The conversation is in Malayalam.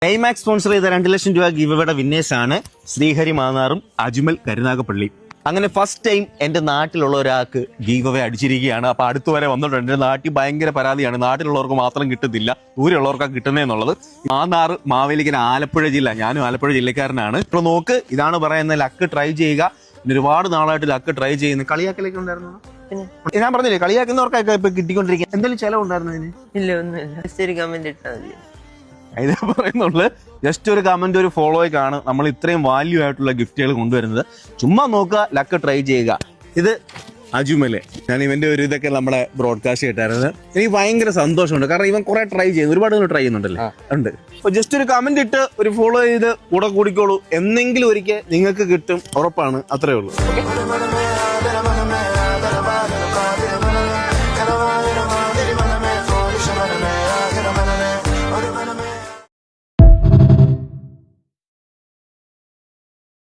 ഐമാക്സ് സ്പോൺസർ ചെയ്ത 2 ലക്ഷം രൂപ ഗിവ് വിന്നേഴ്സ് ആണ് ശ്രീഹരി മാന്നാറും അജ്മൽ കരുനാഗപ്പള്ളി. അങ്ങനെ ഫസ്റ്റ് ടൈം എന്റെ നാട്ടിലുള്ള ഒരാൾക്ക് ഗീവ് അവേ അടിച്ചിരിക്കുകയാണ്. അപ്പൊ അടുത്ത് വരെ വന്നിട്ടുണ്ട്. എന്റെ നാട്ടിൽ ഭയങ്കര പരാതിയാണ്, നാട്ടിലുള്ളവർക്ക് മാത്രം കിട്ടുന്നില്ല, ദൂരെയുള്ളവർക്കാണ് കിട്ടുന്നതെന്നുള്ളത്. മാന്നാറ്, മാവേലിക്കര, ആലപ്പുഴ ജില്ല. ഞാനും ആലപ്പുഴ ജില്ലക്കാരനാണ്. ഇപ്പോൾ നോക്ക്, ഇതാണ് പറയുന്നത്, ലക്ക് ട്രൈ ചെയ്യുക. ഒരുപാട് നാളായിട്ട് ലക്ക് ട്രൈ ചെയ്യുന്നു. കളിയാക്കലൊക്കെ ഉണ്ടായിരുന്നു? ഞാൻ പറഞ്ഞില്ലേ, കളിയാക്കുന്നവർക്കൊക്കെ ഇപ്പൊ കിട്ടിക്കൊണ്ടിരിക്കുക. എന്തെങ്കിലും ചെലവുണ്ടായിരുന്നു അതിന്? ഇല്ല, ഒന്നുമില്ല. കമന്റ് ഇട്ടാൽ മതി. ഇതേ പറയുന്നുള്ളു. ജസ്റ്റ് ഒരു കമന്റ്, ഒരു ഫോളോയ്ക്കാണ് നമ്മൾ ഇത്രയും വാല്യൂ ആയിട്ടുള്ള ഗിഫ്റ്റുകൾ കൊണ്ടുവരുന്നത്. ചുമ്മാ നോക്കുക, ലക്ക് ട്രൈ ചെയ്യുക. ഇത് അജുമലെ, ഞാൻ ഇവന്റെ ഒരു ഇതൊക്കെ നമ്മുടെ ബ്രോഡ്കാസ്റ്റ് ചെയ്തിട്ടായിരുന്നു. എനിക്ക് ഭയങ്കര സന്തോഷമുണ്ട്, കാരണം ഇവൻ കുറെ ട്രൈ ചെയ്യുന്നു, ഒരുപാട് ട്രൈ ചെയ്യുന്നുണ്ടല്ലേ. ഉണ്ട്. അപ്പൊ ജസ്റ്റ് ഒരു കമന്റ് ഇട്ട് ഒരു ഫോളോ ചെയ്ത് കൂടെ കൂടിക്കോളൂ. എന്നെങ്കിലും ഒരിക്കൽ നിങ്ങൾക്ക് കിട്ടും, ഉറപ്പാണ്. അത്രേ ഉള്ളൂ.